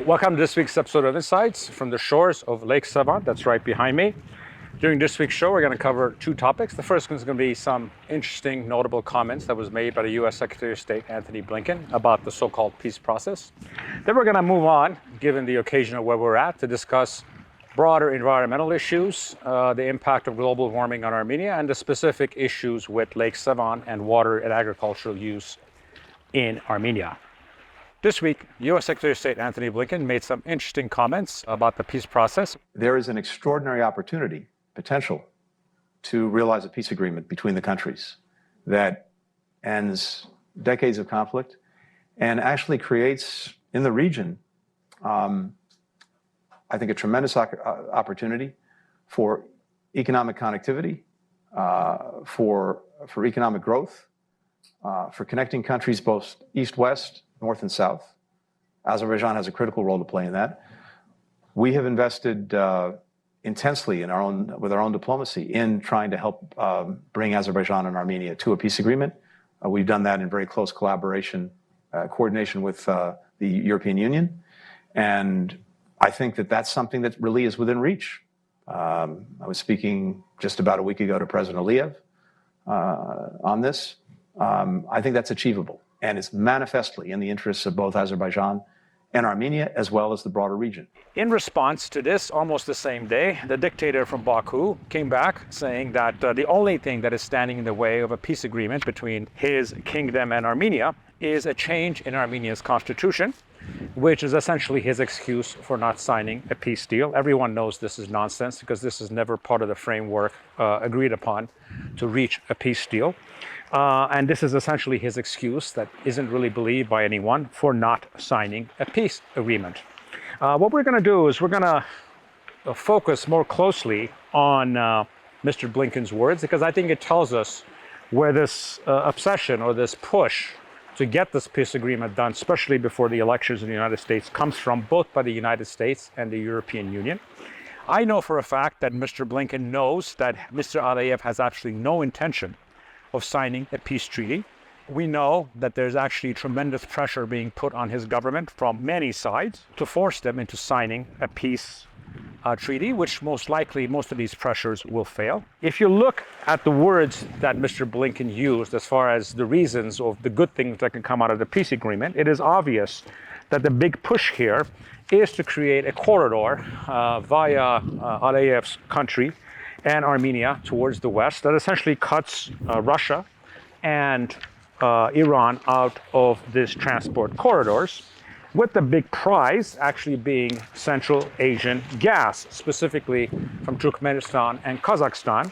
Welcome to this week's episode of Insights from the shores of Lake Sevan, that's right behind me. During this week's show, we're going to cover two topics. The first one is going to be some interesting, notable comments that was made by the U.S. Secretary of State Antony Blinken about the so-called peace process. Then we're going to move on, given the occasion of where we're at, to discuss broader environmental issues, the impact of global warming on Armenia, and the specific issues with Lake Sevan and water and agricultural use in Armenia. This week, U.S. Secretary of State Antony Blinken made some interesting comments about the peace process. There is an extraordinary opportunity, potential, to realize a peace agreement between the countries that ends decades of conflict and actually creates in the region, I think, a tremendous opportunity for economic connectivity, for economic growth, for connecting countries both east-west, north and south. Azerbaijan has a critical role to play in that. We have invested intensely with our own diplomacy in trying to help bring Azerbaijan and Armenia to a peace agreement. We've done that in very close collaboration, coordination with the European Union. And I think that that's something that really is within reach. I was speaking just about a week ago to President Aliyev on this. I think that's achievable. And it's manifestly in the interests of both Azerbaijan and Armenia, as well as the broader region. In response to this, almost the same day, the dictator from Baku came back saying that the only thing that is standing in the way of a peace agreement between his kingdom and Armenia is a change in Armenia's constitution, which is essentially his excuse for not signing a peace deal. Everyone knows this is nonsense because this is never part of the framework agreed upon to reach a peace deal. And this is essentially his excuse that isn't really believed by anyone for not signing a peace agreement. What we're going to do is we're going to focus more closely on Mr. Blinken's words, because I think it tells us where this obsession or this push to get this peace agreement done, especially before the elections in the United States, comes from both by the United States and the European Union. I know for a fact that Mr. Blinken knows that Mr. Aliyev has absolutely no intention of signing a peace treaty. We know that there's actually tremendous pressure being put on his government from many sides to force them into signing a peace treaty, which most likely, most of these pressures will fail. If you look at the words that Mr. Blinken used as far as the reasons of the good things that can come out of the peace agreement, it is obvious that the big push here is to create a corridor via Aliyev's country and Armenia towards the west that essentially cuts Russia and Iran out of these transport corridors, with the big prize actually being Central Asian gas, specifically from Turkmenistan and Kazakhstan,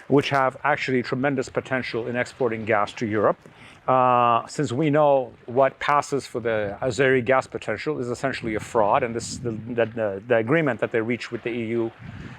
which have actually tremendous potential in exporting gas to Europe. Since we know what passes for the Azeri gas potential is essentially a fraud, and the agreement that they reached with the EU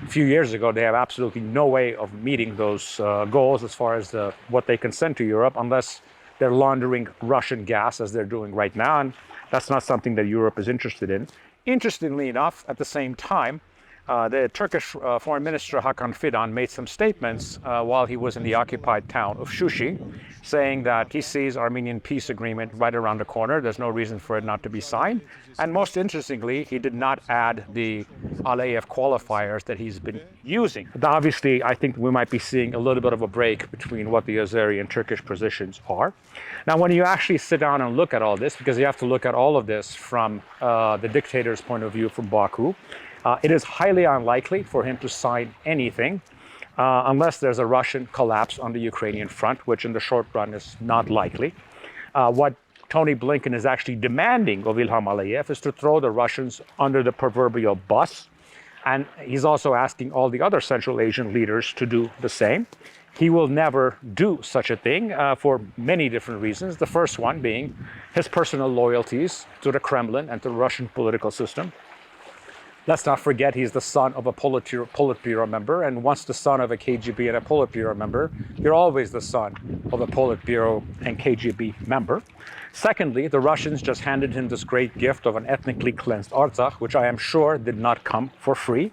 a few years ago, they have absolutely no way of meeting those goals as far as what they can send to Europe, unless they're laundering Russian gas as they're doing right now, and that's not something that Europe is interested in. Interestingly enough, at the same time, the Turkish Foreign Minister Hakan Fidan made some statements while he was in the occupied town of Shushi, saying that he sees Armenian peace agreement right around the corner. There's no reason for it not to be signed. And most interestingly, he did not add the Aliyev qualifiers that he's been using. But obviously, I think we might be seeing a little bit of a break between what the Azeri and Turkish positions are. Now, when you actually sit down and look at all this, because you have to look at all of this from the dictator's point of view from Baku, it is highly unlikely for him to sign anything unless there's a Russian collapse on the Ukrainian front, which in the short run is not likely. What Tony Blinken is actually demanding of Ilham Aliyev is to throw the Russians under the proverbial bus. And he's also asking all the other Central Asian leaders to do the same. He will never do such a thing for many different reasons. The first one being his personal loyalties to the Kremlin and to the Russian political system. Let's not forget he's the son of a Politburo member, and once the son of a KGB and a Politburo member, you're always the son of a Politburo and KGB member. Secondly, the Russians just handed him this great gift of an ethnically cleansed Artsakh, which I am sure did not come for free.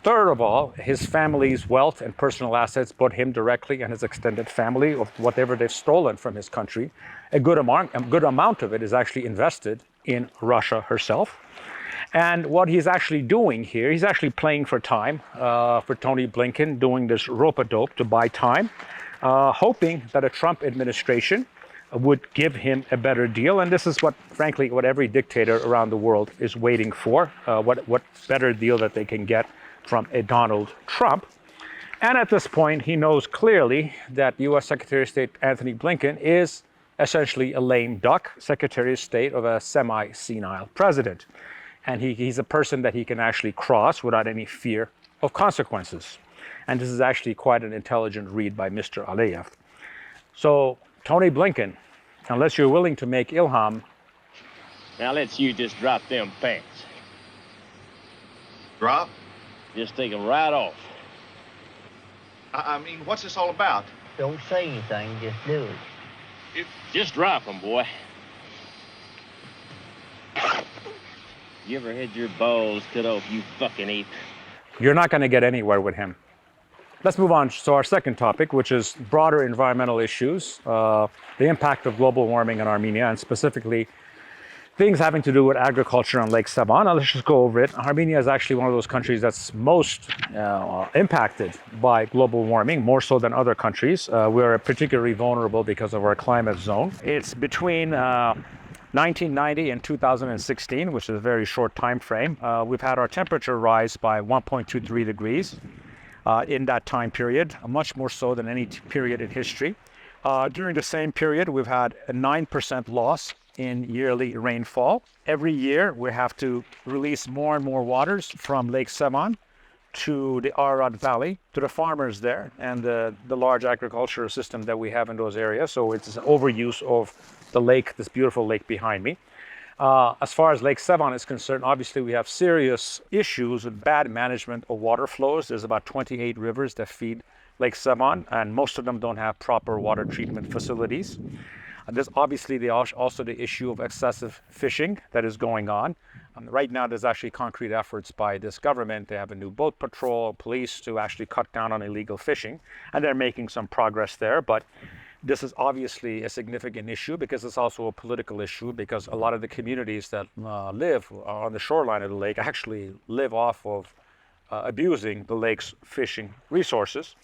Third of all, his family's wealth and personal assets, both him directly and his extended family, of whatever they've stolen from his country, a good amount of it is actually invested in Russia herself. And what he's actually doing here, he's actually playing for time, for Tony Blinken, doing this rope-a-dope to buy time, hoping that a Trump administration would give him a better deal. And this is what, frankly, what every dictator around the world is waiting for, what better deal that they can get from a Donald Trump. And at this point, he knows clearly that U.S. Secretary of State Anthony Blinken is essentially a lame duck, Secretary of State of a semi-senile president. And he's a person that he can actually cross without any fear of consequences. And this is actually quite an intelligent read by Mr. Aliyev. So, Tony Blinken, unless you're willing to make Ilham... Now let's you just drop them pants. Drop? Just take them right off. I mean, what's this all about? Don't say anything, just do it. Just drop them, boy. You ever had your balls cut off, you fucking ape? You're not going to get anywhere with him. Let's move on to our second topic, which is broader environmental issues, the impact of global warming in Armenia, and specifically things having to do with agriculture on Lake Sevan. Now, let's just go over it. Armenia is actually one of those countries that's most impacted by global warming, more so than other countries. We're particularly vulnerable because of our climate zone. It's between 1990 and 2016, which is a very short time frame. We've had our temperature rise by 1.23 degrees in that time period, much more so than any period in history. During the same period, we've had a 9% loss in yearly rainfall. Every year, we have to release more and more waters from Lake Sevan to the Ararat Valley, to the farmers there, and the large agricultural system that we have in those areas. So it's an overuse of the lake, this beautiful lake behind me. As far as Lake Sevan is concerned, obviously we have serious issues with bad management of water flows. There's about 28 rivers that feed Lake Sevan, and most of them don't have proper water treatment facilities. There's obviously also the issue of excessive fishing that is going on. Right now, there's actually concrete efforts by this government. They have a new boat patrol, police to actually cut down on illegal fishing, and they're making some progress there. But this is obviously a significant issue because it's also a political issue, because a lot of the communities that live on the shoreline of the lake actually live off of abusing the lake's fishing resources.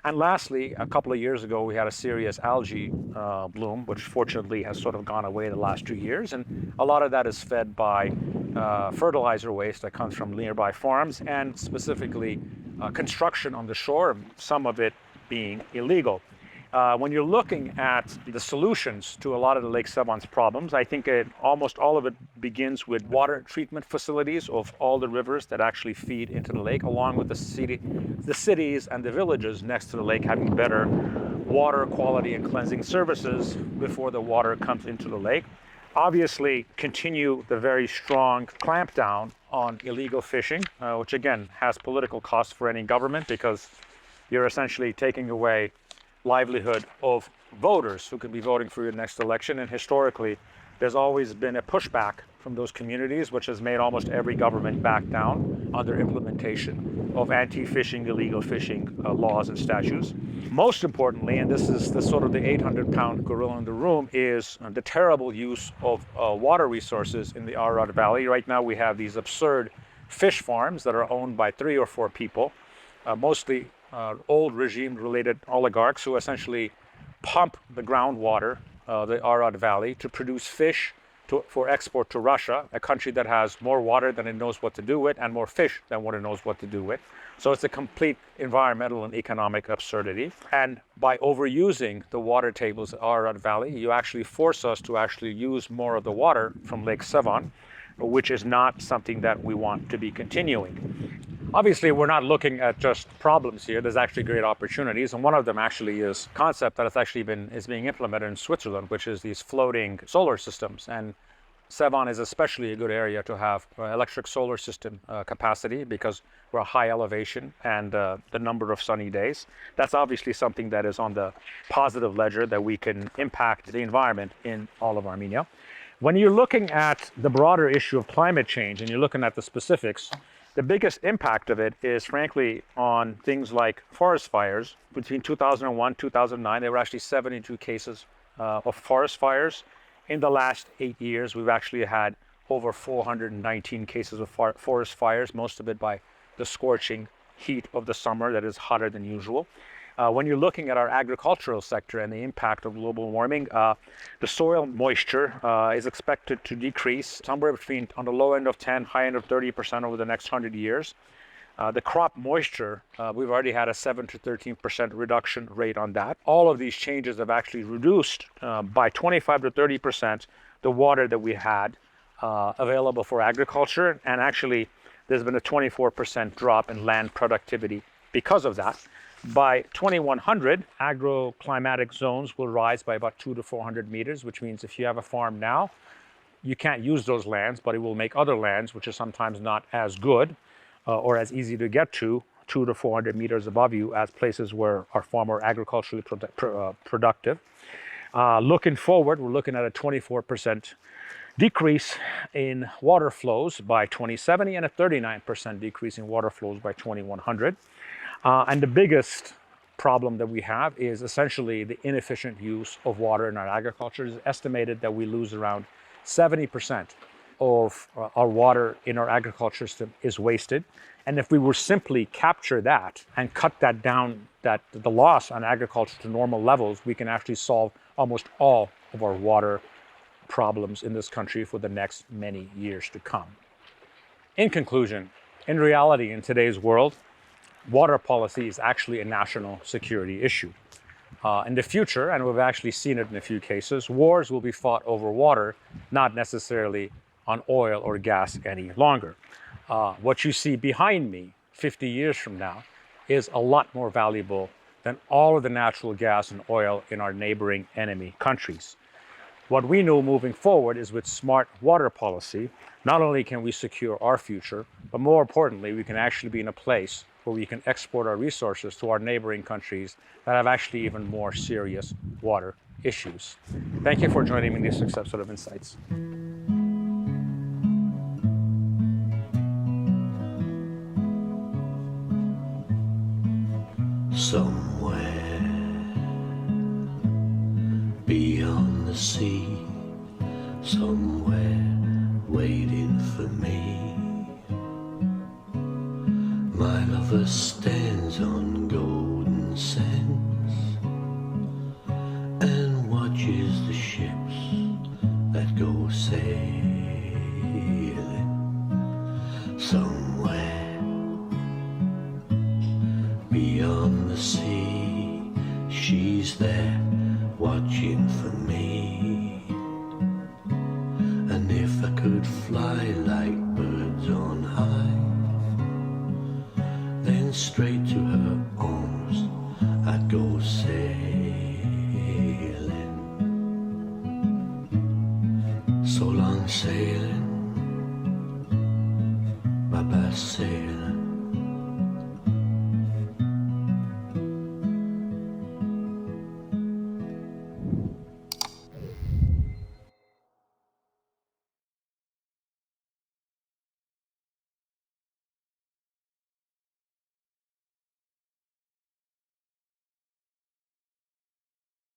And lastly, a couple of years ago, we had a serious algae bloom, which fortunately has sort of gone away the last 2 years. And a lot of that is fed by fertilizer waste that comes from nearby farms, and specifically construction on the shore, some of it being illegal. When you're looking at the solutions to a lot of the Lake Sevan's problems, I think almost all of it begins with water treatment facilities of all the rivers that actually feed into the lake, along with the cities and the villages next to the lake having better water quality and cleansing services before the water comes into the lake. Obviously, continue the very strong clampdown on illegal fishing, which again has political costs for any government, because you're essentially taking away livelihood of voters who could be voting for your next election. And historically, there's always been a pushback from those communities, which has made almost every government back down on their implementation of anti-fishing, illegal fishing laws and statutes. Most importantly, and this is the sort of the 800-pound gorilla in the room, is the terrible use of water resources in the Ararat Valley. Right now, we have these absurd fish farms that are owned by 3 or 4 people, mostly old regime-related oligarchs who essentially pump the groundwater, the Ararat Valley, to produce fish for export to Russia, a country that has more water than it knows what to do with, and more fish than what it knows what to do with. So it's a complete environmental and economic absurdity. And by overusing the water tables of Ararat Valley, you actually force us to actually use more of the water from Lake Sevan, which is not something that we want to be continuing. Obviously, we're not looking at just problems here. There's actually great opportunities, and one of them actually is a concept that is being implemented in Switzerland, which is these floating solar systems. And Sevan is especially a good area to have electric solar system capacity, because we're a high elevation and the number of sunny days. That's obviously something that is on the positive ledger, that we can impact the environment in all of Armenia. When you're looking at the broader issue of climate change and you're looking at the specifics, the biggest impact of it is, frankly, on things like forest fires. Between 2001 and 2009, there were actually 72 cases of forest fires. In the last 8 years, we've actually had over 419 cases of forest fires, most of it by the scorching heat of the summer that is hotter than usual. When you're looking at our agricultural sector and the impact of global warming, the soil moisture is expected to decrease somewhere between, on the low end of 10, high end of 30% over the next 100 years. The crop moisture, we've already had a 7 to 13% reduction rate on that. All of these changes have actually reduced by 25 to 30% the water that we had available for agriculture, and actually there's been a 24% drop in land productivity because of that. By 2100, agroclimatic zones will rise by about 200 to 400 meters, which means if you have a farm now, you can't use those lands, but it will make other lands, which are sometimes not as good or as easy to get to, 200 to 400 meters above you, as places where are far more agriculturally productive. Looking forward, we're looking at a 24% decrease in water flows by 2070 and a 39% decrease in water flows by 2100. And the biggest problem that we have is essentially the inefficient use of water in our agriculture. It's estimated that we lose around 70% of our water in our agriculture system is wasted. And if we were simply capture that and cut that down, the loss on agriculture to normal levels, we can actually solve almost all of our water problems in this country for the next many years to come. In conclusion, in reality, in today's world, water policy is actually a national security issue. In the future, and we've actually seen it in a few cases, wars will be fought over water, not necessarily on oil or gas any longer. What you see behind me 50 years from now is a lot more valuable than all of the natural gas and oil in our neighboring enemy countries. What we know moving forward is with smart water policy, not only can we secure our future, but more importantly, we can actually be in a place where we can export our resources to our neighboring countries that have actually even more serious water issues. Thank you for joining me in this episode of Insights. Somewhere beyond the sea, somewhere waiting for me, my lover stands on golden sands and watches the ships that go sailing. Somewhere beyond the sea, she's there watching for me. And if I could fly like birds on high, then straight to her arms I'd go sailing. So long sailing, bye-bye sailing.